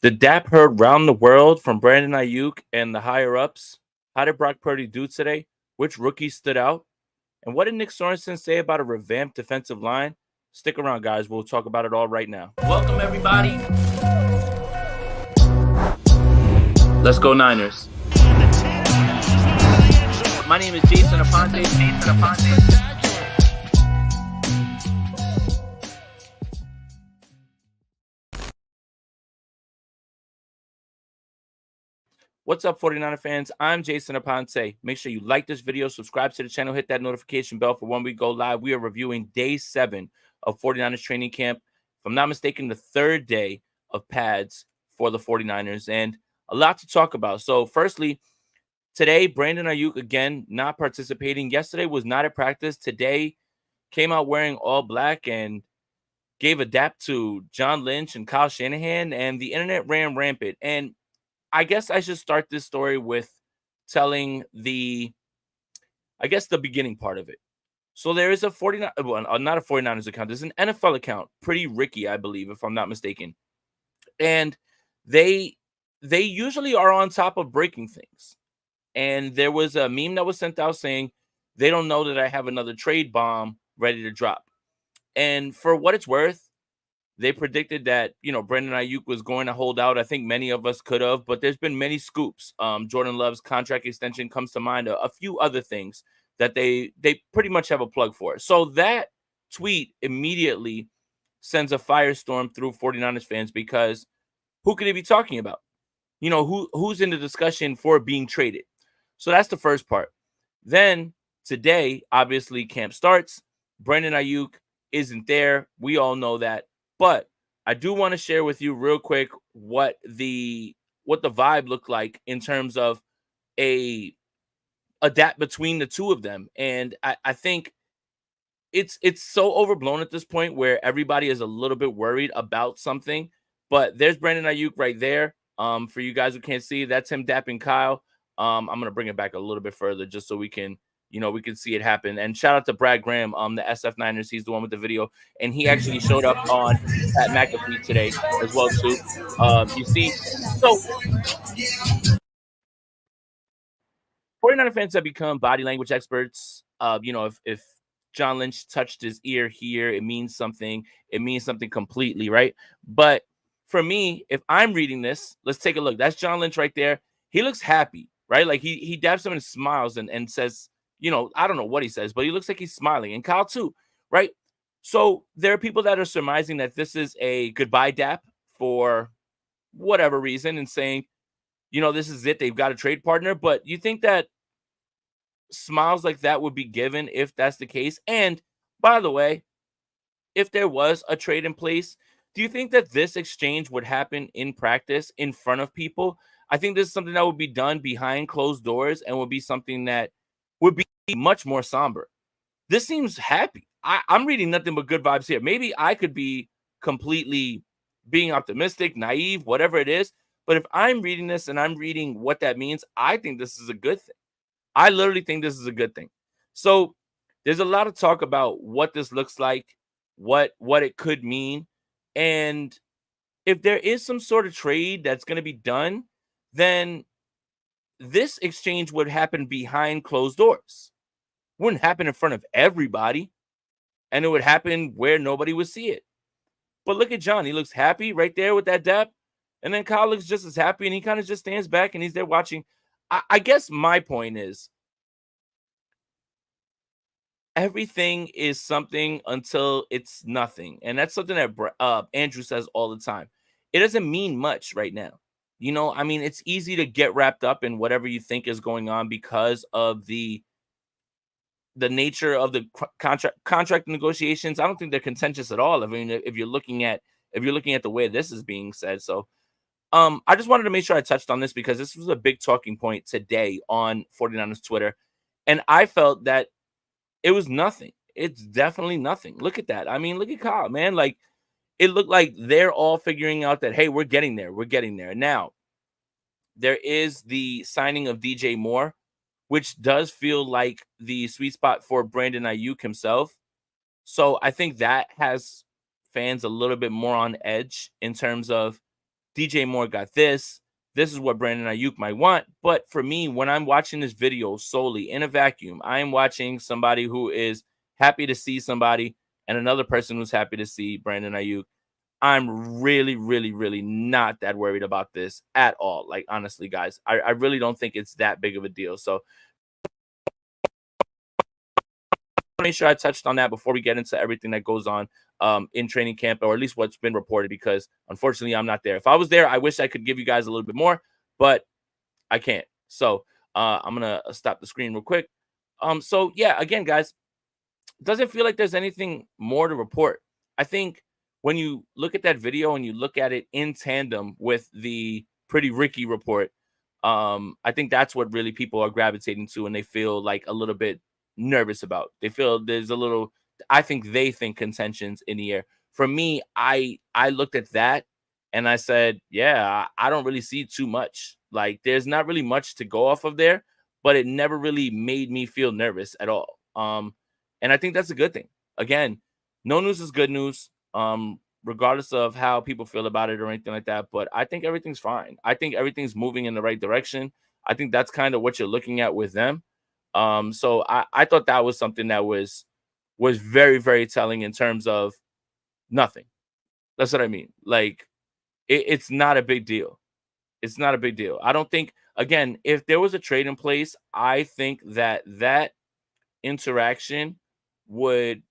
The dap heard round the world from Brandon Ayuk and the higher ups. How did Brock Purdy do today? Which rookies stood out? And what did Nick Sorensen say about a revamped defensive line? Stick around, guys. We'll talk about it all right now. Welcome, everybody. Let's go, Niners. My name is Jason Aponte. What's up, 49er fans? I'm Jason Aponte. Make sure you like this video, subscribe to the channel, hit that notification bell for when we go live. We are reviewing day 7 of 49ers training camp. If I'm not mistaken, the third day of pads for the 49ers, and a lot to talk about. So firstly, today, Brandon Ayuk, again, not participating. Yesterday was not at practice. Today, came out wearing all black and gave a dap to John Lynch and Kyle Shanahan, and the internet ran rampant. And I guess I should start this story with telling the beginning part of it. So there is a 49, well, not a 49ers account. There's an NFL account, Pretty Ricky, I believe, if I'm not mistaken. And they usually are on top of breaking things. And there was a meme that was sent out saying they don't know that I have another trade bomb ready to drop. And for what it's worth, they predicted that, Brandon Ayuk was going to hold out. I think many of us could have, but there's been many scoops. Jordan Love's contract extension comes to mind, a few other things that they pretty much have a plug for. So that tweet immediately sends a firestorm through 49ers fans because who could he be talking about? Who's in the discussion for being traded? So that's the first part. Then today, obviously, camp starts. Brandon Ayuk isn't there. We all know that. But I do want to share with you real quick what the vibe looked like in terms of a adapt between the two of them. And I think it's so overblown at this point where everybody is a little bit worried about something. But there's Brandon Ayuk right there. For you guys who can't see, that's him dapping Kyle. I'm gonna bring it back a little bit further just so we can see it happen. And shout out to Brad Graham, the SF Niners. He's the one with the video, and he actually showed up on Pat McAfee today as well too. You see, so 49er fans have become body language experts. If John Lynch touched his ear here, it means something. It means something completely, right? But for me, if I'm reading this, let's take a look. That's John Lynch right there. He looks happy, right? Like he dabs him and smiles and says, I don't know what he says, but he looks like he's smiling. And Kyle too, right? So there are people that are surmising that this is a goodbye dap for whatever reason and saying, this is it. They've got a trade partner. But you think that smiles like that would be given if that's the case? And by the way, if there was a trade in place, do you think that this exchange would happen in practice in front of people? I think this is something that would be done behind closed doors and would be something that would be much more somber. This seems happy. I'm reading nothing but good vibes here. Maybe I could be completely being optimistic, naive, whatever it is. But if I'm reading this and I'm reading what that means, I think this is a good thing. I literally think this is a good thing. So there's a lot of talk about what this looks like, what it could mean. And if there is some sort of trade that's going to be done, then this exchange would happen behind closed doors. It wouldn't happen in front of everybody. And it would happen where nobody would see it. But look at John. He looks happy right there with that dap. And then Kyle looks just as happy, and he kind of just stands back and he's there watching. I guess my point is everything is something until it's nothing. And that's something that Andrew says all the time. It doesn't mean much right now. It's easy to get wrapped up in whatever you think is going on because of the nature of the contract negotiations. I don't think they're contentious at all. I mean, if you're looking at the way this is being said. So I just wanted to make sure I touched on this because this was a big talking point today on 49ers Twitter. And I felt that it was nothing. It's definitely nothing. Look at that. I mean, look at Kyle, man. Like, it looked like they're all figuring out that, hey, we're getting there. We're getting there. Now, there is the signing of DJ Moore, which does feel like the sweet spot for Brandon Ayuk himself. So I think that has fans a little bit more on edge in terms of DJ Moore got this. This is what Brandon Ayuk might want. But for me, when I'm watching this video solely in a vacuum, I am watching somebody who is happy to see somebody and another person who's happy to see Brandon Ayuk. I'm really, really, really not that worried about this at all. Like, honestly, guys, I really don't think it's that big of a deal. So make sure I touched on that before we get into everything that goes on in training camp, or at least what's been reported, because unfortunately I'm not there. If I was there, I wish I could give you guys a little bit more, but I can't. So I'm gonna stop the screen real quick. So yeah, again, guys, it doesn't feel like there's anything more to report. I think when you look at that video and you look at it in tandem with the Pretty Ricky report, I think that's what really people are gravitating to, and they feel like a little bit nervous about. They feel there's a little, I think they think contentions in the air. For me, I looked at that and I said, yeah, I don't really see too much. Like, there's not really much to go off of there, but it never really made me feel nervous at all. And I think that's a good thing. Again, no news is good news. Regardless of how people feel about it or anything like that. But I think everything's fine. I think everything's moving in the right direction. I think that's kind of what you're looking at with them. So I thought that was something that was very, very telling in terms of nothing. That's what I mean. Like, it's not a big deal. It's not a big deal. I don't think, again, if there was a trade in place, I think that interaction would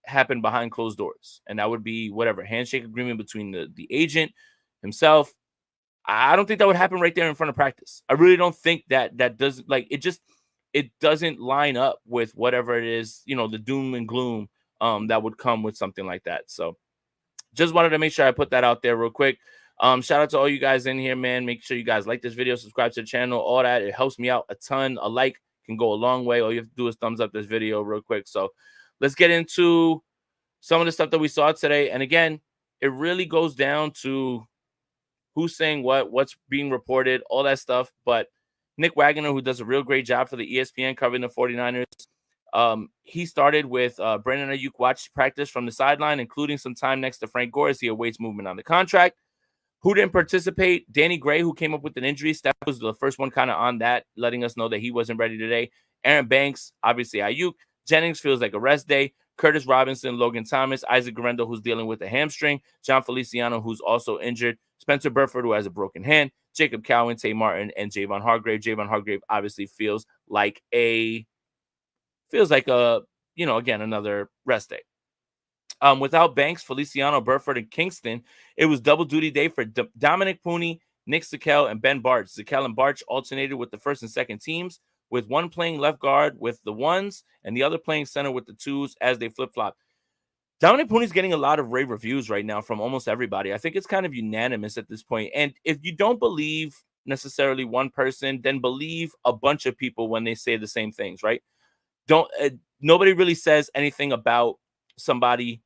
happen behind closed doors, and that would be whatever handshake agreement between the agent himself. I don't think that would happen right there in front of practice. I really don't think that does, like, it doesn't line up with whatever it is, the doom and gloom that would come with something like that. So just wanted to make sure I put that out there real quick. Shout out to all you guys in here, man. Make sure you guys like this video, subscribe to the channel, all that. It helps me out a ton. A like can go a long way. All you have to do is thumbs up this video real quick. So let's get into some of the stuff that we saw today. And again, it really goes down to who's saying what's being reported, all that stuff. But Nick Wagner, who does a real great job for the ESPN covering the 49ers, he started with Brandon Ayuk watched practice from the sideline, including some time next to Frank Gore as he awaits movement on the contract. Who didn't participate? Danny Gray, who came up with an injury. Steph was the first one kind of on that, letting us know that he wasn't ready today. Aaron Banks, obviously Ayuk. Jennings feels like a rest day. Curtis Robinson, Logan Thomas, Isaac Guerrero, who's dealing with a hamstring. John Feliciano, who's also injured. Spencer Burford, who has a broken hand. Jacob Cowan, Tay Martin, and Javon Hargrave. Javon Hargrave obviously feels like a, again, another rest day. Without Banks, Feliciano, Burford, and Kingston, it was double duty day for Dominic Pooney, Nick Zakelj, and Ben Bartch. Zakelj and Bartch alternated with the first and second teams, with one playing left guard with the ones and the other playing center with the twos as they flip-flop. Dominic Pooney's getting a lot of rave reviews right now from almost everybody. I think it's kind of unanimous at this point. And if you don't believe necessarily one person, then believe a bunch of people when they say the same things, right? Nobody really says anything about somebody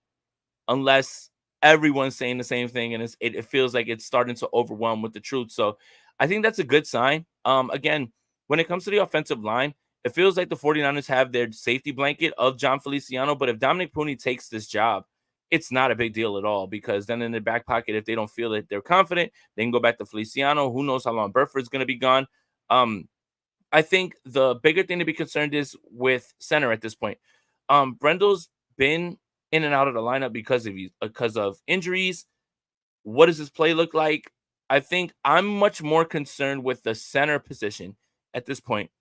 unless everyone's saying the same thing, and it feels like it's starting to overwhelm with the truth. So I think that's a good sign. Again, when it comes to the offensive line, it feels like the 49ers have their safety blanket of John Feliciano, but if Dominic Pooney takes this job, it's not a big deal at all, because then in their back pocket, if they don't feel that they're confident, they can go back to Feliciano. Who knows how long Burford's going to be gone? I think the bigger thing to be concerned is with center at this point. Brendel's been in and out of the lineup because of injuries. What does his play look like? I think I'm much more concerned with the center position at this point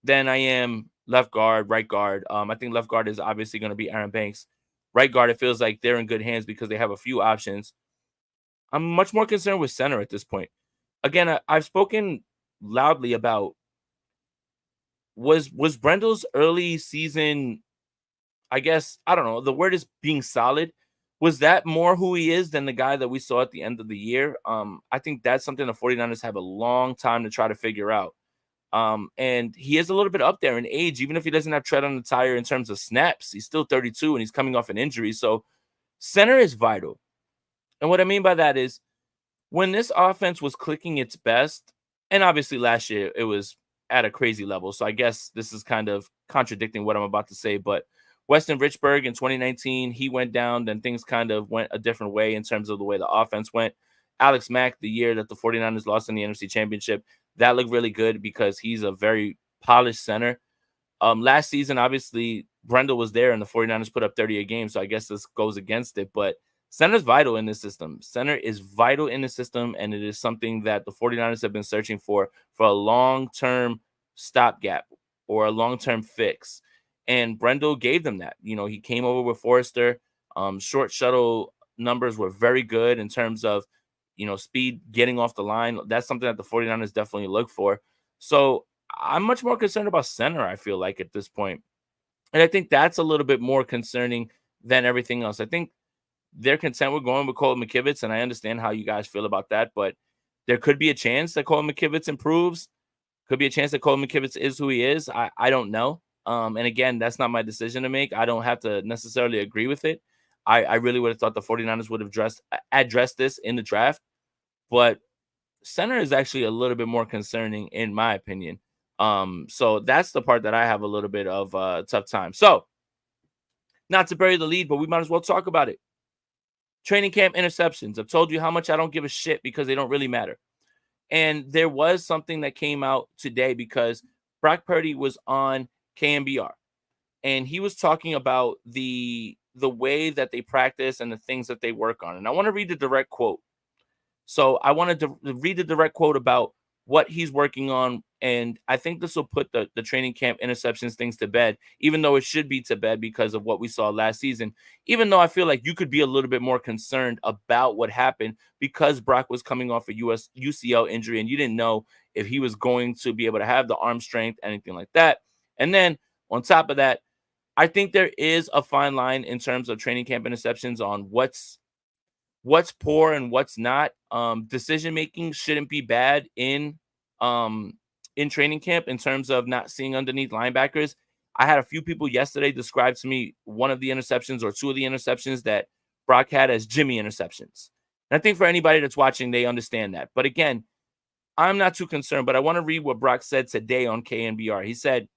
than I am left guard, right guard. I think left guard is obviously going to be Aaron Banks. Right guard, it feels like they're in good hands because they have a few options. I'm much more concerned with center at this point. Again, I've spoken loudly about was Brendel's early season, I guess, I don't know, the word is being solid. Was that more who he is than the guy that we saw at the end of the year? I think that's something the 49ers have a long time to try to figure out. And he is a little bit up there in age, even if he doesn't have tread on the tire in terms of snaps. He's still 32 and he's coming off an injury. So center is vital. And what I mean by that is when this offense was clicking its best, and obviously last year it was at a crazy level. So I guess this is kind of contradicting what I'm about to say, but Weston Richburg in 2019, he went down, then things kind of went a different way in terms of the way the offense went. Alex Mack, the year that the 49ers lost in the NFC Championship, that looked really good because he's a very polished center. Last season, obviously, Brendel was there and the 49ers put up 30 a game, so I guess this goes against it. But center's vital in this system. Center is vital in the system, and it is something that the 49ers have been searching for a long-term stopgap or a long-term fix. And Brendel gave them that. You know, he came over with Forrester. Short shuttle numbers were very good in terms of, speed getting off the line. That's something that the 49ers definitely look for. So I'm much more concerned about center, I feel like, at this point. And I think that's a little bit more concerning than everything else. I think they're content with going with Colton McKivitz, and I understand how you guys feel about that, but there could be a chance that Colton McKivitz improves. Could be a chance that Colton McKivitz is who he is. I don't know. And again, that's not my decision to make. I don't have to necessarily agree with it. I really would have thought the 49ers would have addressed this in the draft, but center is actually a little bit more concerning in my opinion. So that's the part that I have a little bit of tough time. So not to bury the lead, but we might as well talk about it. Training camp interceptions. I've told you how much I don't give a shit because they don't really matter. And there was something that came out today because Brock Purdy was on KNBR and he was talking about the way that they practice and the things that they work on. And I want to read the direct quote. So I wanted to read the direct quote about what he's working on. And I think this will put the training camp interceptions things to bed, even though it should be to bed because of what we saw last season. Even though I feel like you could be a little bit more concerned about what happened because Brock was coming off a UCL injury and you didn't know if he was going to be able to have the arm strength, anything like that. And then on top of that, I think there is a fine line in terms of training camp interceptions on what's poor and what's not. Decision making shouldn't be bad in training camp in terms of not seeing underneath linebackers. I had a few people yesterday describe to me one of the interceptions or two of the interceptions that Brock had as Jimmy interceptions. And I think for anybody that's watching, they understand that. But again, I'm not too concerned, but I want to read what Brock said today on KNBR. He said,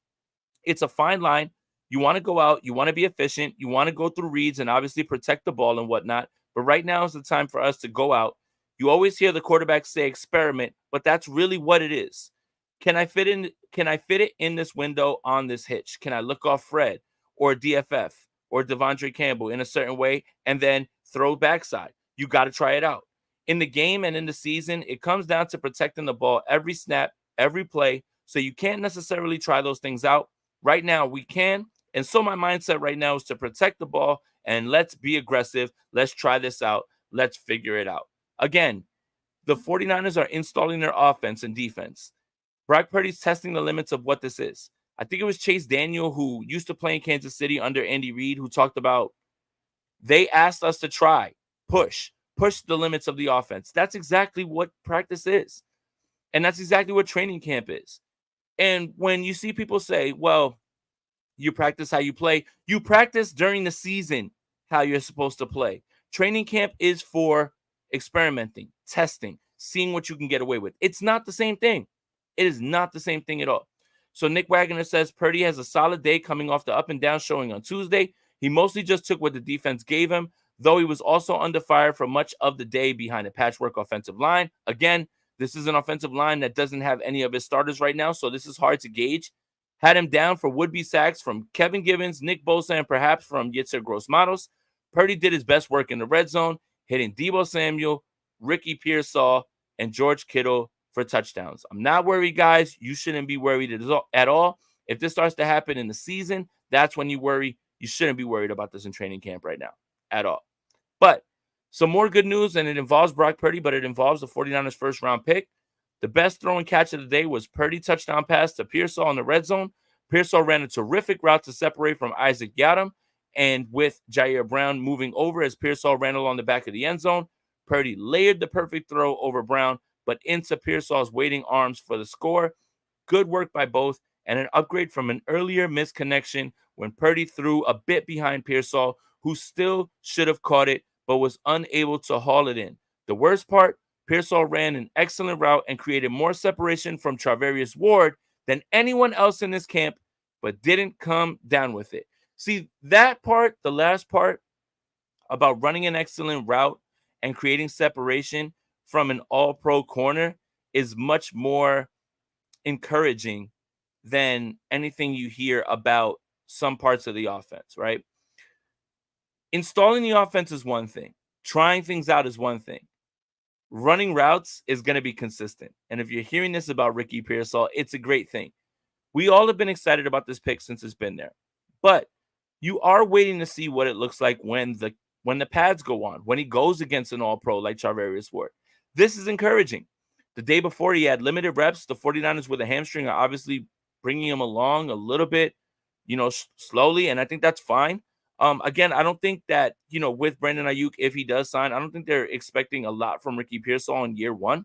it's a fine line. You want to go out, you want to be efficient, you want to go through reads and obviously protect the ball and whatnot. But right now is the time for us to go out. You always hear the quarterback say experiment, but that's really what it is. Can I fit it in this window on this hitch? Can I look off Fred or DFF or Devondre Campbell in a certain way and then throw backside? You got to try it out. In the game and in the season, it comes down to protecting the ball every snap, every play. So you can't necessarily try those things out. Right now, we can. And so my mindset right now is to protect the ball and let's be aggressive. Let's try this out. Let's figure it out. Again, the 49ers are installing their offense and defense. Brock Purdy's testing the limits of what this is. I think it was Chase Daniel, who used to play in Kansas City under Andy Reid, who talked about they asked us to try, push the limits of the offense. That's exactly what practice is. And that's exactly what training camp is. And when you see people say, well, you practice how you play, you practice during the season how you're supposed to play. Training camp is for experimenting, testing, seeing what you can get away with. It's not the same thing. It is not the same thing at all. So Nick Wagner says Purdy has a solid day coming off the up and down showing on Tuesday. He mostly just took what the defense gave him, though he was also under fire for much of the day behind a patchwork offensive line. Again, this is an offensive line that doesn't have any of his starters right now, so this is hard to gauge. Had him down for would-be sacks from Kevin Givens, Nick Bosa, and perhaps from Yitzer Gross-Matos. Purdy did his best work in the red zone, hitting Deebo Samuel, Ricky Pearsall, and George Kittle for touchdowns. I'm not worried, guys. You shouldn't be worried at all. If this starts to happen in the season, that's when you worry. You shouldn't be worried about this in training camp right now at all. But some more good news, and it involves Brock Purdy, but it involves the 49ers first-round pick. The best throw and catch of the day was Purdy touchdown pass to Pearsall in the red zone. Pearsall ran a terrific route to separate from Isaac Yiadom, and with Jair Brown moving over as Pearsall ran along the back of the end zone, Purdy layered the perfect throw over Brown, but into Pearsall's waiting arms for the score. Good work by both, and an upgrade from an earlier missed connection when Purdy threw a bit behind Pearsall, who still should have caught it, but was unable to haul it in. The worst part, Pearsall ran an excellent route and created more separation from Charvarius Ward than anyone else in this camp, but didn't come down with it. See, that part, the last part about running an excellent route and creating separation from an all-pro corner is much more encouraging than anything you hear about some parts of the offense, right? Installing the offense is one thing. Trying things out is one thing. Running routes is going to be consistent. And if you're hearing this about Ricky Pearsall, it's a great thing. We all have been excited about this pick since it's been there. But you are waiting to see what it looks like when the pads go on, when he goes against an all-pro like Charvarius Ward. This is encouraging. The day before he had limited reps. The 49ers with a hamstring are obviously bringing him along a little bit, slowly, and I think that's fine. Again, I don't think that, with Brandon Aiyuk, if he does sign, I don't think they're expecting a lot from Ricky Pearsall in year one.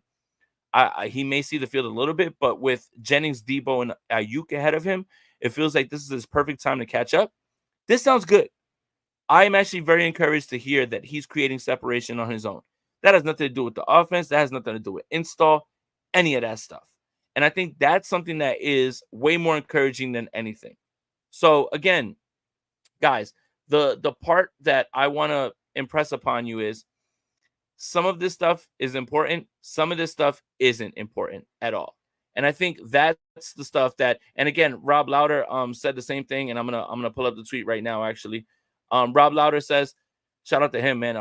He may see the field a little bit, but with Jennings, Debo, and Aiyuk ahead of him, it feels like this is his perfect time to catch up. This sounds good. I am actually very encouraged to hear that he's creating separation on his own. That has nothing to do with the offense. That has nothing to do with install, any of that stuff. And I think that's something that is way more encouraging than anything. So again, guys, the part that I want to impress upon you is some of this stuff is important. Some of this stuff isn't important at all. And I think that's the stuff that, and again, Rob Lauder said the same thing, and I'm gonna pull up the tweet right now, actually. Rob Lauder says, shout out to him, man.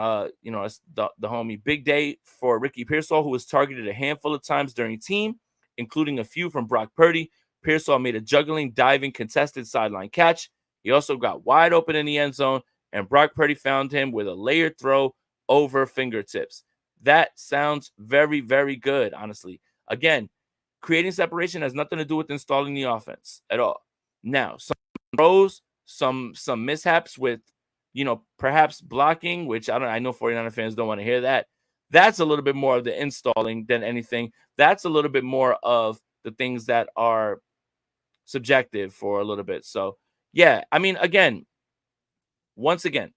It's the homie. Big day for Ricky Pearsall, who was targeted a handful of times during team, including a few from Brock Purdy. Pearsall made a juggling, diving, contested sideline catch. He also got wide open in the end zone, and Brock Purdy found him with a layered throw over fingertips. That sounds very, very good, honestly. Again, creating separation has nothing to do with installing the offense at all. Now, some throws, some mishaps with, perhaps blocking, which I know 49er fans don't want to hear that. That's a little bit more of the installing than anything. That's a little bit more of the things that are subjective for a little bit. So, yeah, I mean, once again,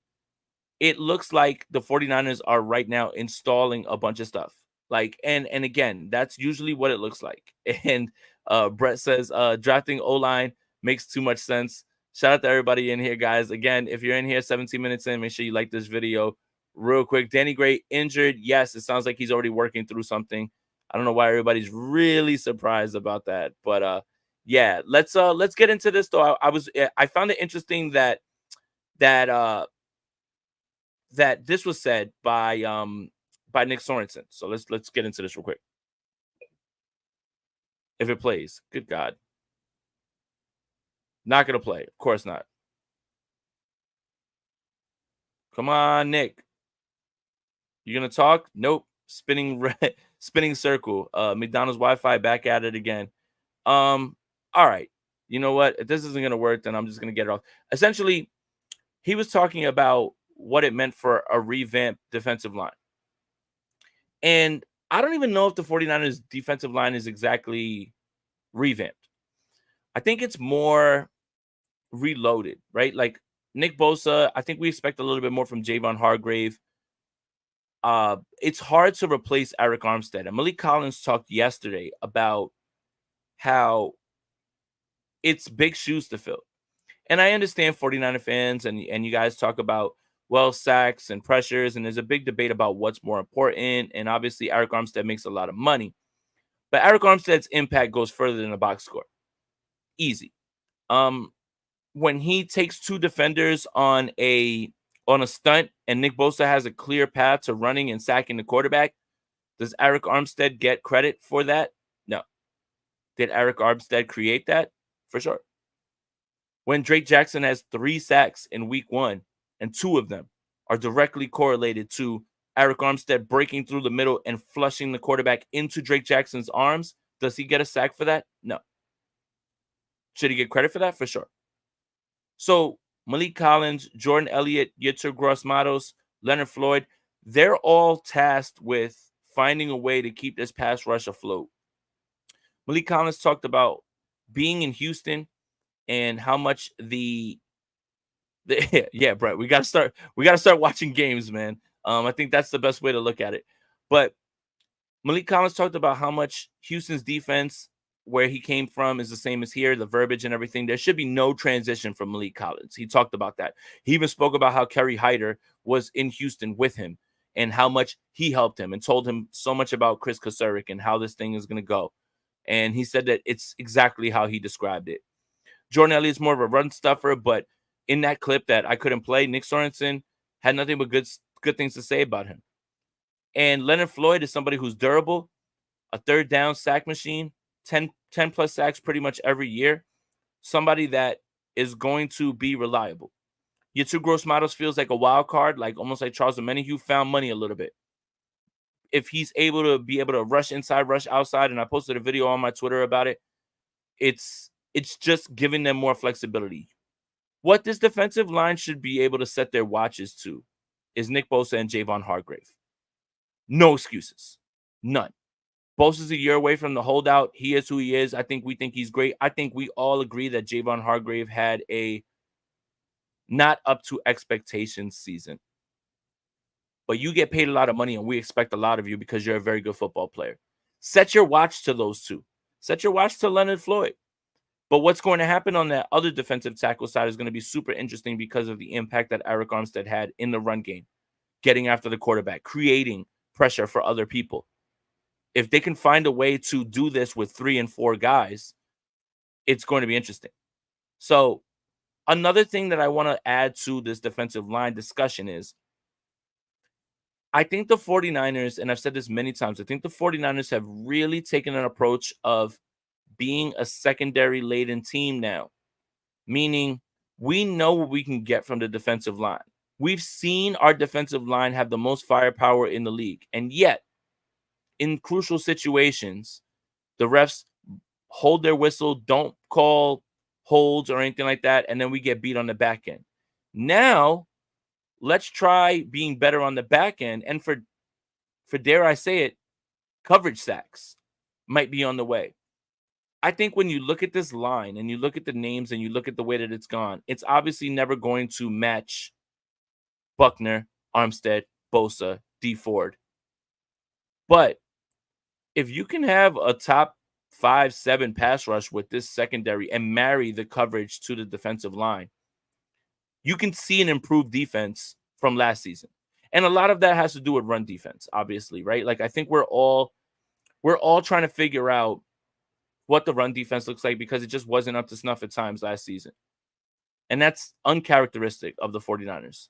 it looks like the 49ers are right now installing a bunch of stuff. And again, that's usually what it looks like. And Brett says, drafting O-line makes too much sense. Shout out to everybody in here, guys. Again, if you're in here 17 minutes in, make sure you like this video real quick. Danny Gray injured. Yes, it sounds like he's already working through something. I don't know why everybody's really surprised about that. But yeah, let's get into this though. I found it interesting that this was said by Nick Sorensen. So let's get into this real quick. If it plays, good God. Not gonna play. Of course not. Come on, Nick. You gonna talk? Nope. Spinning circle. McDonald's Wi-Fi back at it again. All right. You know what? If this isn't gonna work, then I'm just gonna get it off. Essentially, he was talking about what it meant for a revamped defensive line. And I don't even know if the 49ers defensive line is exactly revamped. I think it's more reloaded, right? Like Nick Bosa, I think we expect a little bit more from Javon Hargrave. It's hard to replace Arik Armstead. And Malik Collins talked yesterday about how it's big shoes to fill. And I understand 49er fans and you guys talk about, sacks and pressures, and there's a big debate about what's more important. And obviously, Arik Armstead makes a lot of money. But Arik Armstead's impact goes further than a box score. Easy. When he takes two defenders on a stunt and Nick Bosa has a clear path to running and sacking the quarterback, does Arik Armstead get credit for that? No. Did Arik Armstead create that? For sure. When Drake Jackson has 3 sacks in week 1, and 2 of them are directly correlated to Arik Armstead breaking through the middle and flushing the quarterback into Drake Jackson's arms, does he get a sack for that? No. Should he get credit for that? For sure. So Malik Collins, Jordan Elliott, Yetur Gross-Matos, Leonard Floyd, they're all tasked with finding a way to keep this pass rush afloat. Malik Collins talked about being in Houston and how much yeah, Brett, we gotta start watching games, man. I think that's the best way to look at it. But Malik Collins talked about how much Houston's defense, where he came from, is the same as here, the verbiage and everything. There should be no transition from Malik Collins. He talked about that. He even spoke about how Kerry Hyder was in Houston with him and how much he helped him and told him so much about Chris Kasarik and how this thing is going to go. And he said that it's exactly how he described it. Jordan Elliott's more of a run stuffer, but in that clip that I couldn't play, Nick Sorensen had nothing but good things to say about him. And Leonard Floyd is somebody who's durable, a third down sack machine, 10 plus sacks pretty much every year, somebody that is going to be reliable. Yetur Gross-Matos feels like a wild card, like almost like Charles Omenihu found money a little bit. If he's able to rush inside, rush outside, and I posted a video on my Twitter about it, it's just giving them more flexibility. What this defensive line should be able to set their watches to is Nick Bosa and Javon Hargrave. No excuses. None. Bosa's a year away from the holdout. He is who he is. We think he's great. I think we all agree that Javon Hargrave had a not up to expectations season. But you get paid a lot of money, and we expect a lot of you because you're a very good football player. Set your watch to those two. Set your watch to Leonard Floyd. But what's going to happen on that other defensive tackle side is going to be super interesting because of the impact that Arik Armstead had in the run game, getting after the quarterback, creating pressure for other people. If they can find a way to do this with 3 and 4 guys, it's going to be interesting. So another thing that I want to add to this defensive line discussion is I think the 49ers, and I've said this many times, I think the 49ers have really taken an approach of being a secondary-laden team now, meaning we know what we can get from the defensive line. We've seen our defensive line have the most firepower in the league, and yet in crucial situations, the refs hold their whistle, don't call holds or anything like that, and then we get beat on the back end. Now, let's try being better on the back end, and for dare I say it, coverage sacks might be on the way. I think when you look at this line and you look at the names and you look at the way that it's gone, it's obviously never going to match Buckner, Armstead, Bosa, D Ford. But if you can have a top 5-7 pass rush with this secondary and marry the coverage to the defensive line, you can see an improved defense from last season. And a lot of that has to do with run defense, obviously, right? Like I think we're all trying to figure out what the run defense looks like because it just wasn't up to snuff at times last season. And that's uncharacteristic of the 49ers.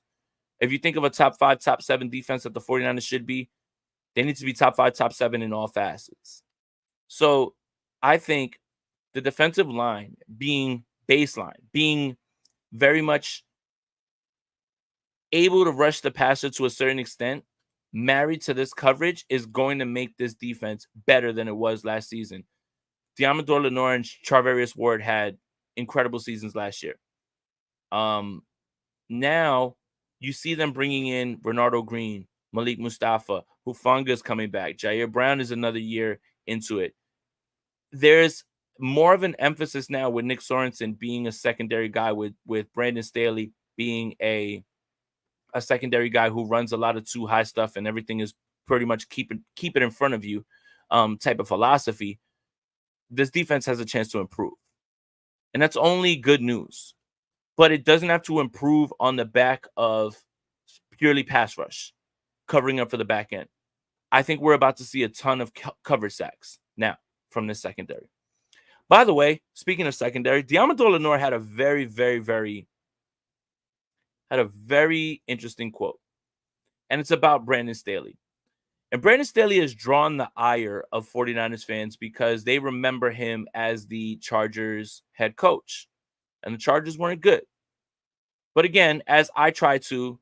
If you think of a top 5, top 7 defense that the 49ers should be, they need to be top 5, top 7 in all facets. So I think the defensive line being baseline, being very much able to rush the passer to a certain extent, married to this coverage, is going to make this defense better than it was last season. Deommodore Lenoir and Charvarius Ward had incredible seasons last year. Now you see them bringing in Renardo Green, Malik Mustafa, Hufanga's coming back. Jair Brown is another year into it. There's more of an emphasis now with Nick Sorensen being a secondary guy, with Brandon Staley being a secondary guy who runs a lot of too high stuff and everything is pretty much keep it in front of you type of philosophy. This defense has a chance to improve. And that's only good news. But it doesn't have to improve on the back of purely pass rush, covering up for the back end. I think we're about to see a ton of cover sacks now from this secondary. By the way, speaking of secondary, Deommodore Lenoir had a very, very, very interesting quote. And it's about Brandon Staley. And Brandon Staley has drawn the ire of 49ers fans because they remember him as the Chargers head coach. And the Chargers weren't good. But again, as I try to,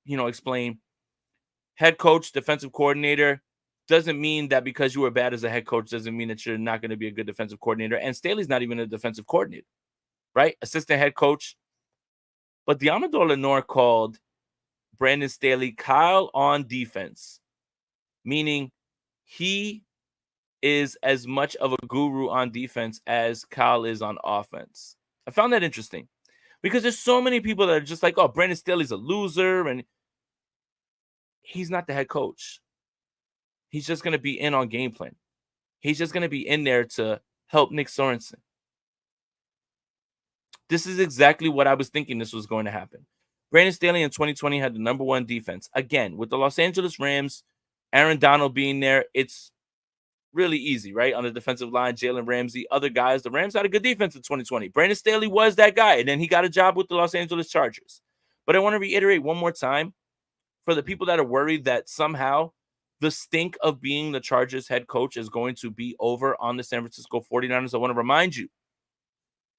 explain, head coach, defensive coordinator doesn't mean that because you were bad as a head coach doesn't mean that you're not going to be a good defensive coordinator. And Staley's not even a defensive coordinator, right? Assistant head coach. But Deommodore Lenoir called Brandon Staley Kyle on defense, meaning he is as much of a guru on defense as Kyle is on offense. I found that interesting because there's so many people that are just like, oh, Brandon Staley's a loser, and he's not the head coach. He's just going to be in on game plan. He's just going to be in there to help Nick Sorensen. This is exactly what I was thinking this was going to happen. Brandon Staley in 2020 had the #1 defense. Again, with the Los Angeles Rams, Aaron Donald being there, it's really easy, right? On the defensive line, Jalen Ramsey, other guys. The Rams had a good defense in 2020. Brandon Staley was that guy, and then he got a job with the Los Angeles Chargers. But I want to reiterate one more time for the people that are worried that somehow the stink of being the Chargers head coach is going to be over on the San Francisco 49ers. I want to remind you,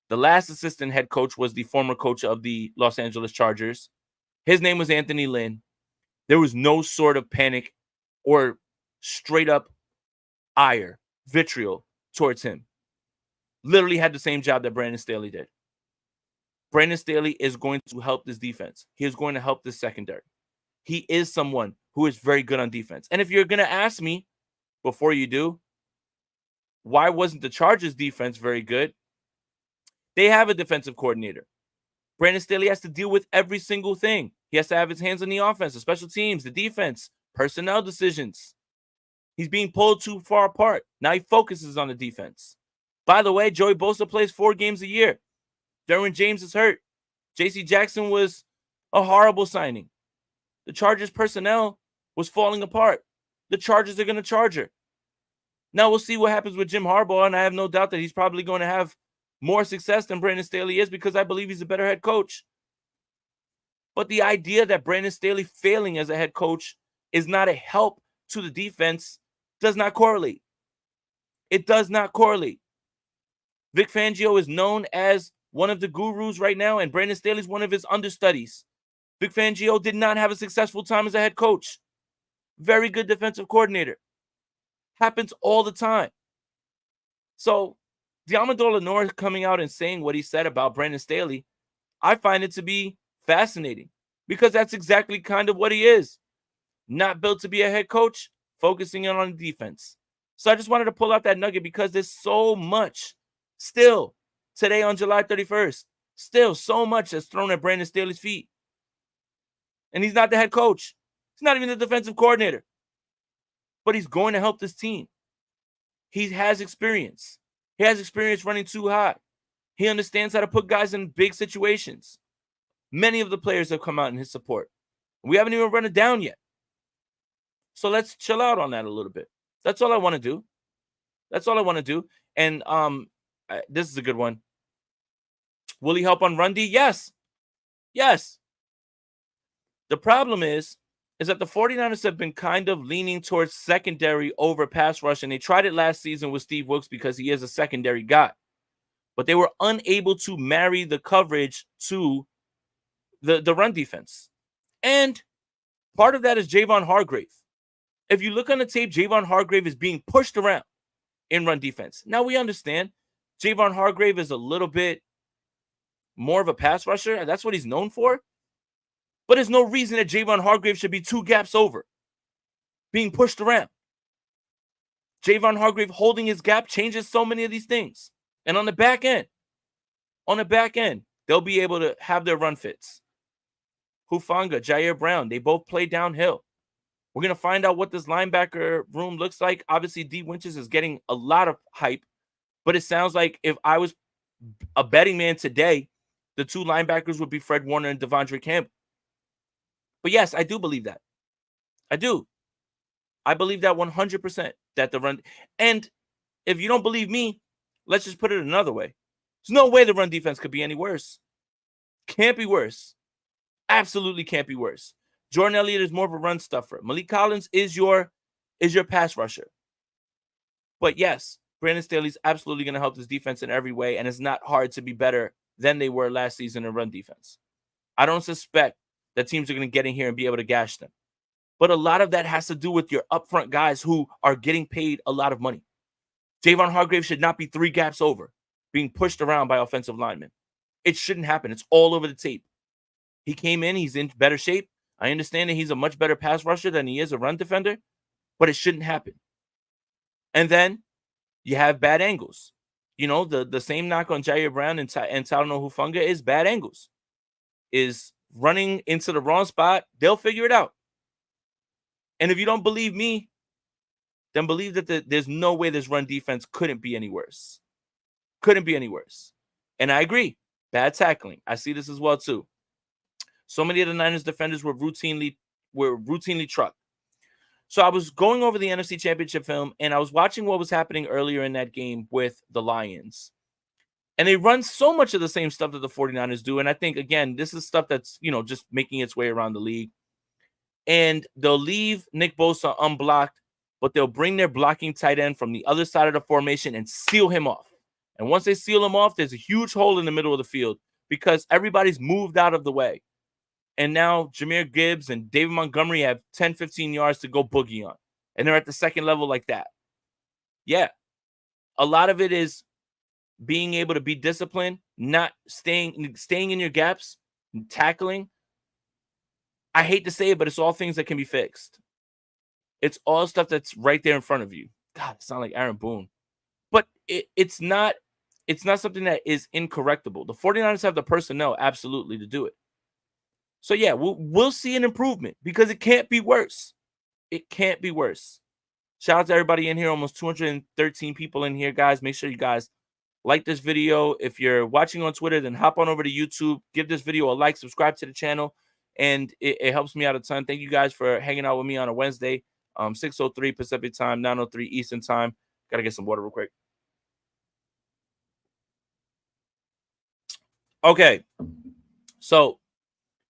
the last assistant head coach was the former coach of the Los Angeles Chargers. His name was Anthony Lynn. There was no sort of panic or straight up ire, vitriol towards him. Literally had the same job that Brandon Staley did. Brandon Staley is going to help this defense. He is going to help this secondary. He is someone who is very good on defense. And if you're going to ask me, before you do, why wasn't the Chargers defense very good? They have a defensive coordinator. Brandon Staley has to deal with every single thing. He has to have his hands on the offense, the special teams, the defense, personnel decisions. He's being pulled too far apart. Now he focuses on the defense. By the way, Joey Bosa plays 4 games a year. Derwin James is hurt. J.C. Jackson was a horrible signing. The Chargers personnel was falling apart. The Chargers are going to charge her. Now we'll see what happens with Jim Harbaugh, and I have no doubt that he's probably going to have more success than Brandon Staley is because I believe he's a better head coach. But the idea that Brandon Staley failing as a head coach is not a help to the defense does not correlate. It does not correlate. Vic Fangio is known as one of the gurus right now, and Brandon Staley is one of his understudies. Vic Fangio did not have a successful time as a head coach. Very good defensive coordinator. Happens all the time. So, Diamandoula Lenore coming out and saying what he said about Brandon Staley, I find it to be fascinating because that's exactly kind of what he is. Not built to be a head coach, focusing in on defense. So I just wanted to pull out that nugget because there's so much still today on July 31st. Still so much that's thrown at Brandon Staley's feet. And he's not the head coach. He's not even the defensive coordinator. But he's going to help this team. He has experience. He has experience running too high. He understands how to put guys in big situations. Many of the players have come out in his support. We haven't even run it down yet. So let's chill out on that a little bit. That's all I want to do. That's all I want to do. And this is a good one. Will he help on run D? Yes. Yes. The problem is that the 49ers have been kind of leaning towards secondary over pass rush, and they tried it last season with Steve Wilks because he is a secondary guy. But they were unable to marry the coverage to the run defense. And part of that is Javon Hargrave. If you look on the tape, Javon Hargrave is being pushed around in run defense. Now we understand Javon Hargrave is a little bit more of a pass rusher, and that's what he's known for. But there's no reason that Javon Hargrave should be 2 gaps over, being pushed around. Javon Hargrave holding his gap changes so many of these things. And on the back end, they'll be able to have their run fits. Hufanga, Jair Brown, they both play downhill. We're going to find out what this linebacker room looks like. Obviously, D. Winters is getting a lot of hype, but it sounds like if I was a betting man today, the 2 linebackers would be Fred Warner and Devondre Campbell. But yes, I do believe that. I do. I believe that 100% that the run. And if you don't believe me, let's just put it another way. There's no way the run defense could be any worse. Can't be worse. Absolutely can't be worse. Jordan Elliott is more of a run stuffer. Malik Collins is your pass rusher. But yes, Brandon Staley's absolutely going to help this defense in every way, and it's not hard to be better than they were last season in run defense. I don't suspect that teams are going to get in here and be able to gash them. But a lot of that has to do with your upfront guys who are getting paid a lot of money. Javon Hargrave should not be 3 gaps over, being pushed around by offensive linemen. It shouldn't happen. It's all over the tape. He came in, he's in better shape. I understand that he's a much better pass rusher than he is a run defender, but it shouldn't happen. And then you have bad angles. You know, the same knock on Jair Brown and Talanoa Hufanga is bad angles. Is running into the wrong spot, they'll figure it out. And if you don't believe me, then believe that there's no way this run defense couldn't be any worse. Couldn't be any worse. And I agree. Bad tackling. I see this as well too. So many of the Niners defenders were routinely trucked. So I was going over the NFC Championship film, and I was watching what was happening earlier in that game with the Lions. And they run so much of the same stuff that the 49ers do. And I think, again, this is stuff that's, just making its way around the league. And they'll leave Nick Bosa unblocked, but they'll bring their blocking tight end from the other side of the formation and seal him off. And once they seal him off, there's a huge hole in the middle of the field because everybody's moved out of the way. And now Jahmyr Gibbs and David Montgomery have 10, 15 yards to go boogie on. And they're at the second level like that. Yeah. A lot of it is being able to be disciplined, not staying in your gaps, tackling. I hate to say it, but it's all things that can be fixed. It's all stuff that's right there in front of you. God, it sounds like Aaron Boone. But it's not something that is incorrectable. The 49ers have the personnel absolutely to do it. So yeah, we'll see an improvement because it can't be worse. It can't be worse. Shout out to everybody in here. Almost 213 people in here, guys. Make sure you guys like this video. If you're watching on Twitter, then hop on over to YouTube. Give this video a like. Subscribe to the channel. And it helps me out a ton. Thank you guys for hanging out with me on a Wednesday. 6:03 Pacific time, 9:03 Eastern time. Got to get some water real quick. Okay. So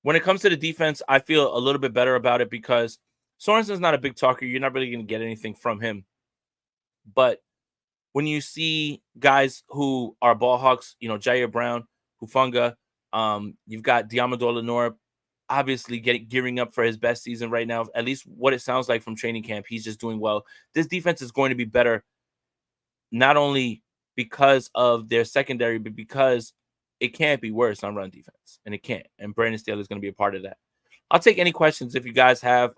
when it comes to the defense, I feel a little bit better about it because Sorensen's not a big talker. You're not really going to get anything from him. But when you see guys who are ball hawks, Jair Brown, Hufanga, you've got Diamador Lenore, obviously gearing up for his best season right now. At least what it sounds like from training camp. He's just doing well. This defense is going to be better, not only because of their secondary, but because it can't be worse on run defense, and it can't. And Brandon Staley is going to be a part of that. I'll take any questions if you guys have.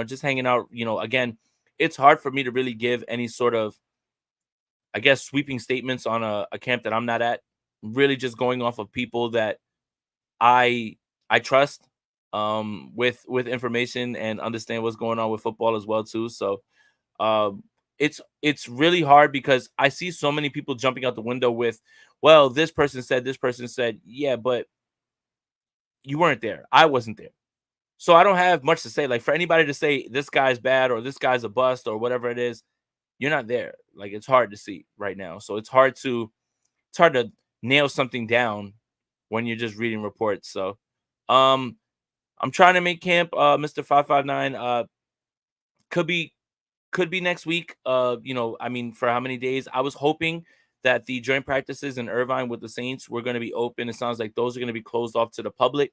Just hanging out. Again, it's hard for me to really give any sort of, I guess, sweeping statements on a camp that I'm not at. Really, just going off of people that I trust with information and understand what's going on with football as well too. So it's really hard because I see so many people jumping out the window with, well, this person said, yeah, but you weren't there. I wasn't there. So I don't have much to say. Like, for anybody to say this guy's bad or this guy's a bust or whatever it is, you're not there. Like, it's hard to see right now. So it's hard to nail something down when you're just reading reports. So I'm trying to make camp, Mr. 559. Could be next week. For how many days? I was hoping that the joint practices in Irvine with the Saints were going to be open. It sounds like those are going to be closed off to the public.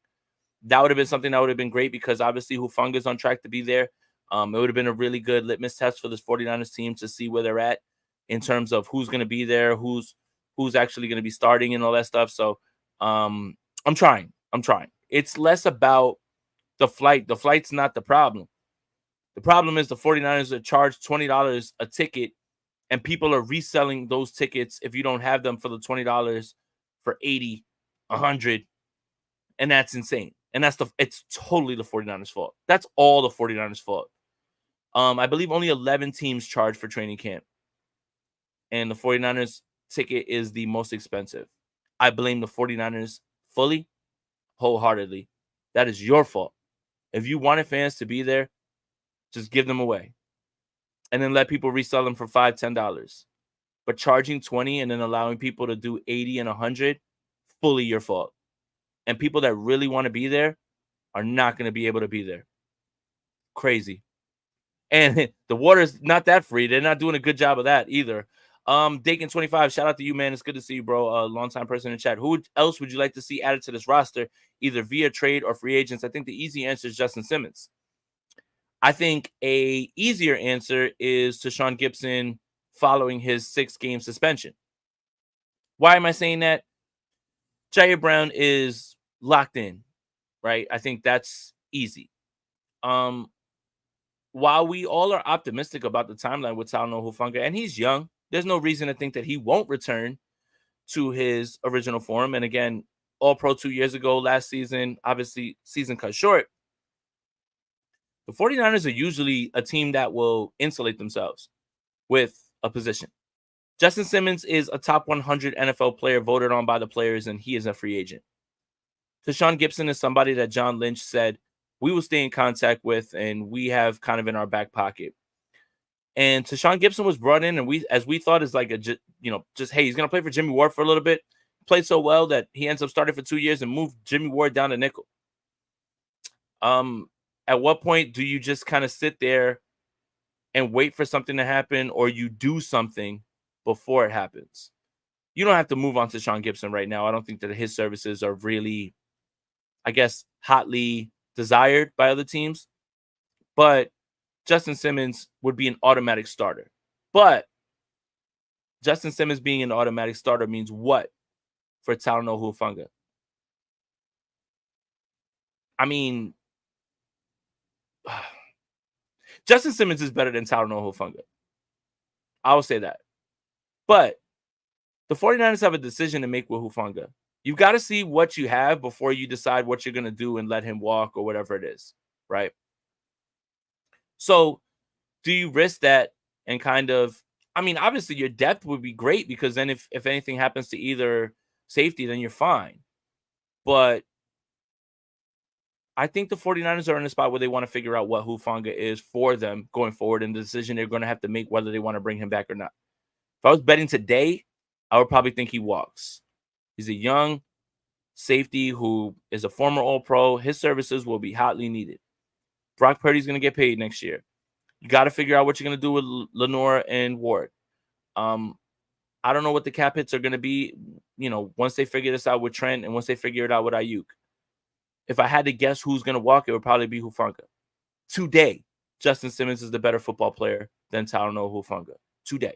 That would have been something that would have been great because obviously Hufanga is on track to be there. It would have been a really good litmus test for this 49ers team to see where they're at in terms of who's going to be there, who's actually going to be starting and all that stuff. So I'm trying. It's less about the flight. The flight's not the problem. The problem is the 49ers are charged $20 a ticket, and people are reselling those tickets if you don't have them for the $20 for $80, $100, and that's insane. And it's totally the 49ers' fault. That's all the 49ers' fault. I believe only 11 teams charge for training camp, and the 49ers ticket is the most expensive. I blame the 49ers fully, wholeheartedly. That is your fault. If you wanted fans to be there, just give them away and then let people resell them for $5, $10. But charging 20 and then allowing people to do 80 and 100, fully your fault. And people that really want to be there are not going to be able to be there. Crazy. And the water is not that free. They're not doing a good job of that either. Dakin25, shout out to you, man. It's good to see you, bro. Longtime person in chat. Who else would you like to see added to this roster, either via trade or free agents? I think the easy answer is Justin Simmons. I think a easier answer is Tashaun Gibson following his 6-game suspension. Why am I saying that? Jair Brown is locked in, right? I think that's easy. While we all are optimistic about the timeline with Talanoa Hufanga, and he's young, there's no reason to think that he won't return to his original form. And again, All-Pro 2 years ago, last season, obviously season cut short. The 49ers are usually a team that will insulate themselves with a position. Justin Simmons is a top 100 NFL player voted on by the players, and he is a free agent. Tashawn Gibson is somebody that John Lynch said we will stay in contact with and we have kind of in our back pocket. And Tashawn Gibson was brought in, and we thought is like just hey, he's gonna play for Jimmy Ward for a little bit. Played so well that he ends up starting for 2 years and moved Jimmy Ward down to nickel. At what point do you just kind of sit there and wait for something to happen, or you do something before it happens? You don't have to move on to Tashawn Gibson right now. I don't think that his services are really, I guess, hotly desired by other teams. But Justin Simmons would be an automatic starter. But Justin Simmons being an automatic starter means what for Talanoa Hufanga? I mean, Justin Simmons is better than Talanoa Hufanga. I will say that. But the 49ers have a decision to make with Hufanga. You've got to see what you have before you decide what you're going to do and let him walk or whatever it is, right? So do you risk that and kind of, I mean, obviously your depth would be great because then if anything happens to either safety, then you're fine. But I think the 49ers are in a spot where they want to figure out what Hufanga is for them going forward and the decision they're going to have to make whether they want to bring him back or not. If I was betting today, I would probably think he walks. He's a young safety who is a former All-Pro. His services will be hotly needed. Brock Purdy's going to get paid next year. You got to figure out what you're going to do with Lenoir and Ward. I don't know what the cap hits are going to be, once they figure this out with Trent and once they figure it out with Ayuk. If I had to guess who's going to walk, it would probably be Hufanga. Today, Justin Simmons is the better football player than Talanoa Hufanga. Today.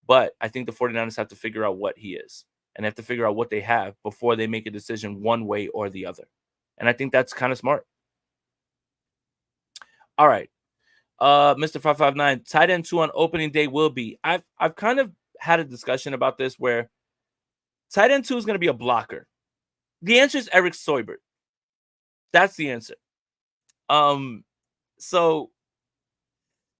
But I think the 49ers have to figure out what he is and have to figure out what they have before they make a decision one way or the other. And I think that's kind of smart. All right. Mr. 559, tight end 2 on opening day will be. I've kind of had a discussion about this where tight end 2 is going to be a blocker. The answer is Eric Soibert. That's the answer. So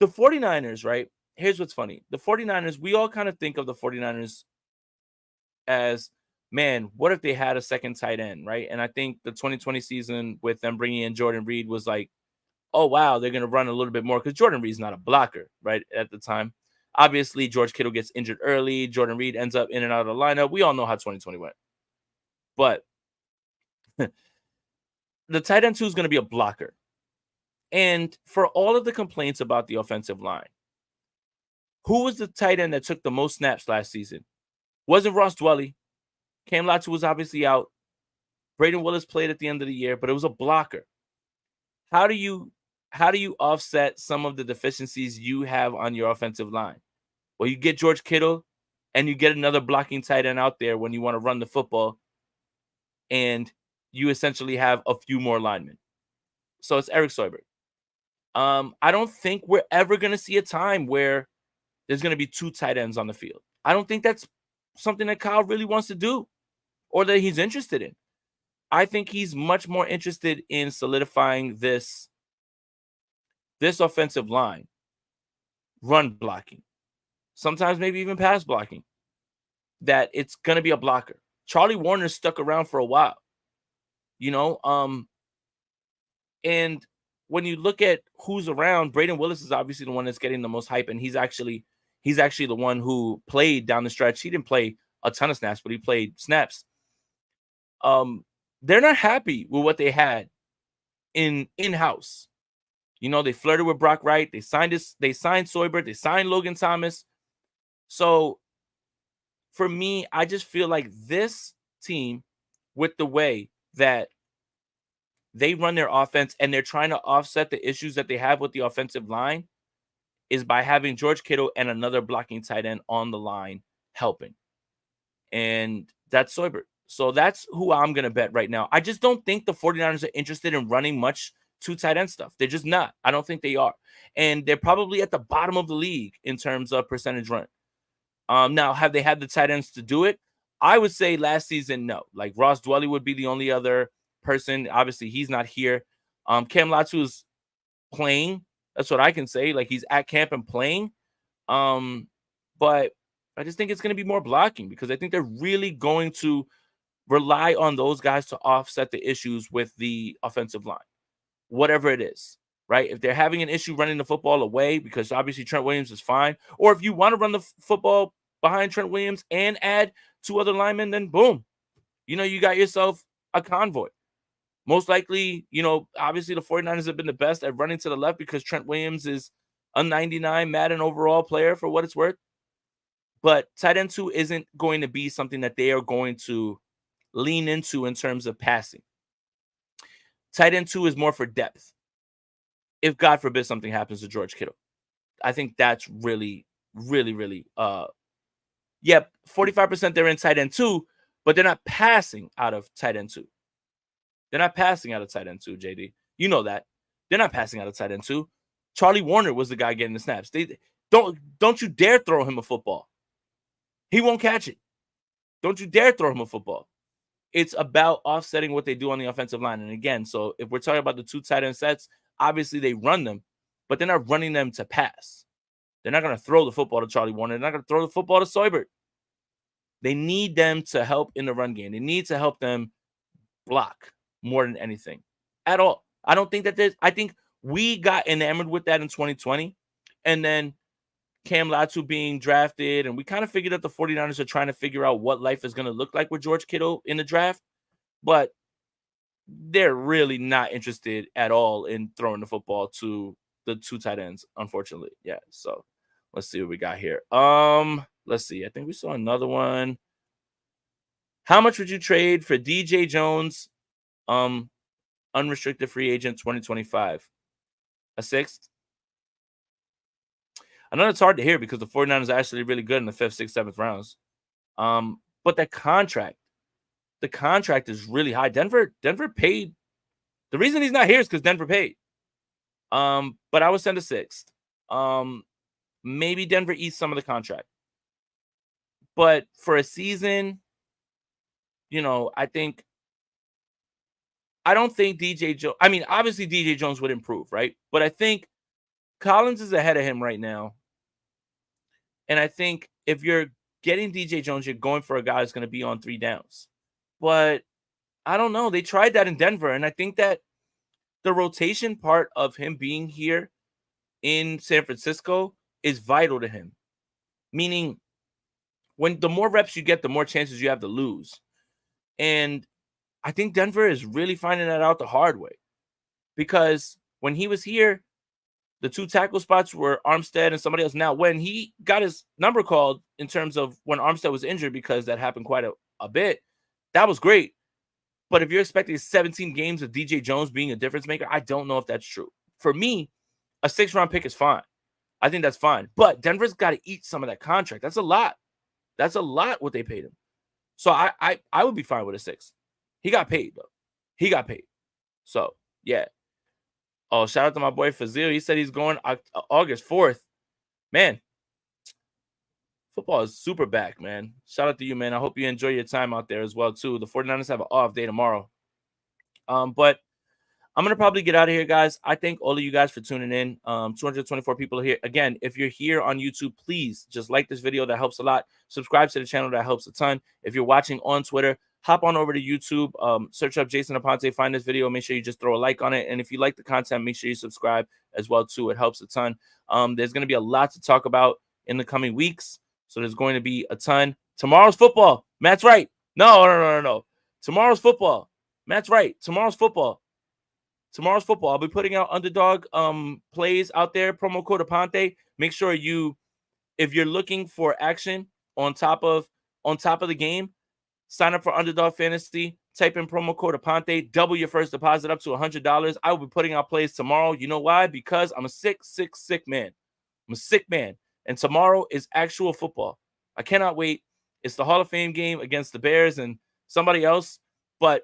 the 49ers, right? Here's what's funny. The 49ers, we all kind of think of the 49ers as, man, what if they had a second tight end, right? And I think the 2020 season with them bringing in Jordan Reed was like, oh, wow, they're going to run a little bit more because Jordan Reed's not a blocker, right, at the time. Obviously, George Kittle gets injured early. Jordan Reed ends up in and out of the lineup. We all know how 2020 went. But the tight end 2 is going to be a blocker. And for all of the complaints about the offensive line, who was the tight end that took the most snaps last season? Wasn't Ross Dwelley. Cam Latu was obviously out. Braden Willis played at the end of the year, but it was a blocker. How do you offset some of the deficiencies you have on your offensive line? Well, you get George Kittle and you get another blocking tight end out there when you want to run the football, and you essentially have a few more linemen. So it's Eric Soibert. I don't think we're ever going to see a time where there's going to be 2 tight ends on the field. I don't think that's something that Kyle really wants to do or that he's interested in. I think he's much more interested in solidifying this offensive line, run blocking, sometimes maybe even pass blocking, that it's going to be a blocker. Charlie Warner stuck around for a while, and when you look at who's around, Braden Willis is obviously the one that's getting the most hype, and he's actually the one who played down the stretch. He didn't play a ton of snaps, but he played snaps. They're not happy with what they had in-house. They flirted with Brock Wright. They signed Soibert. They signed Logan Thomas. So for me, I just feel like this team, with the way that they run their offense and they're trying to offset the issues that they have with the offensive line, is by having George Kittle and another blocking tight end on the line helping. And that's Soibert. So that's who I'm going to bet right now. I just don't think the 49ers are interested in running much 2 tight end stuff. They're just not. I don't think they are. And they're probably at the bottom of the league in terms of percentage run. Now, have they had the tight ends to do it? I would say last season, no. Like Ross Dwelley would be the only other person. Obviously, he's not here. Cam Latu is playing. That's what I can say. Like, he's at camp and playing. But I just think it's going to be more blocking because I think they're really going to rely on those guys to offset the issues with the offensive line, whatever it is, right? If they're having an issue running the football away, because obviously Trent Williams is fine, or if you want to run the football behind Trent Williams and add 2 other linemen, then boom, you got yourself a convoy. Most likely, obviously the 49ers have been the best at running to the left because Trent Williams is a 99 Madden overall player for what it's worth. But tight end 2 isn't going to be something that they are going to lean into in terms of passing. Tight end 2 is more for depth. If God forbid something happens to George Kittle, I think that's really, really, really, 45% they're in tight end 2, but they're not passing out of tight end 2. They're not passing out of tight end 2, JD. You know that. They're not passing out of tight end 2. Charlie Warner was the guy getting the snaps. Don't you dare throw him a football. He won't catch it. Don't you dare throw him a football. It's about offsetting what they do on the offensive line. And again, so if we're talking about the 2 tight end sets, obviously they run them, but they're not running them to pass. They're not going to throw the football to Charlie Warner. They're not going to throw the football to Soybert. They need them to help in the run game. They need to help them block more than anything at all. I don't think that I think we got enamored with that in 2020. And then Cam Latu being drafted, and we kind of figured that the 49ers are trying to figure out what life is going to look like with George Kittle in the draft. But they're really not interested at all in throwing the football to the 2 tight ends, unfortunately. Yeah, so let's see what we got here. Let's see. I think we saw another one. How much would you trade for DJ Jones, unrestricted free agent 2025? A 6th? I know it's hard to hear because the 49ers are actually really good in the 5th, 6th, 7th rounds. But the contract is really high. Denver paid. The reason he's not here is because Denver paid. But I would send a 6th. Maybe Denver eats some of the contract. But for a season, I don't think DJ Jones. I mean, obviously DJ Jones would improve, right? But I think Collins is ahead of him right now. And I think if you're getting DJ Jones, you're going for a guy who's going to be on 3 downs. But I don't know. They tried that in Denver. And I think that the rotation part of him being here in San Francisco is vital to him. Meaning, when the more reps you get, the more chances you have to lose. And I think Denver is really finding that out the hard way. Because when he was here, the 2 tackle spots were Armstead and somebody else. Now, when he got his number called in terms of when Armstead was injured, because that happened quite a bit, that was great. But if you're expecting 17 games of DJ Jones being a difference maker, I don't know if that's true. For me, a 6th-round pick is fine. I think that's fine. But Denver's got to eat some of that contract. That's a lot. That's a lot what they paid him. So I would be fine with a 6th. He got paid, though. He got paid. So, yeah. Oh, shout out to my boy Fazil. He said he's going August 4th. Man, football is super back, man. Shout out to you, man. I hope you enjoy your time out there as well, too. The 49ers have an off day tomorrow. But I'm going to probably get out of here, guys. I thank all of you guys for tuning in. 224 people are here. Again, if you're here on YouTube, please just like this video. That helps a lot. Subscribe to the channel. That helps a ton. If you're watching on Twitter, hop on over to YouTube, search up Jason Aponte, find this video, make sure you just throw a like on it. And if you like the content, make sure you subscribe as well, too. It helps a ton. There's going to be a lot to talk about in the coming weeks. So there's going to be a ton. Tomorrow's football. Matt's right. No. Tomorrow's football. Matt's right. Tomorrow's football. I'll be putting out underdog plays out there. Promo code Aponte. Make sure if you're looking for action on top of the game, sign up for Underdog Fantasy. Type in promo code Aponte. Double your first deposit up to $100. I will be putting out plays tomorrow. You know why? Because I'm a sick man. I'm a sick man. And tomorrow is actual football. I cannot wait. It's the Hall of Fame game against the Bears and somebody else. But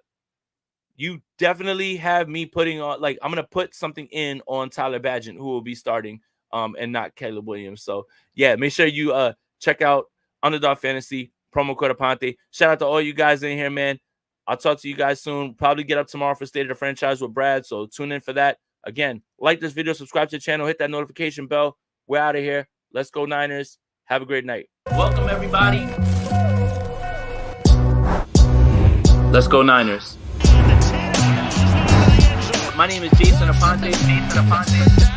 you definitely have me putting on, I'm going to put something in on Tyler Bagent, who will be starting, and not Caleb Williams. So, yeah, make sure you check out Underdog Fantasy. Promo code Aponte. Shout out to all you guys in here, man. I'll talk to you guys soon. Probably get up tomorrow for State of the Franchise with Brad, so tune in for that. Again, like this video, subscribe to the channel, hit that notification bell. We're out of here. Let's go Niners. Have a great night. Welcome, everybody. Let's go Niners. My name is Jason Aponte.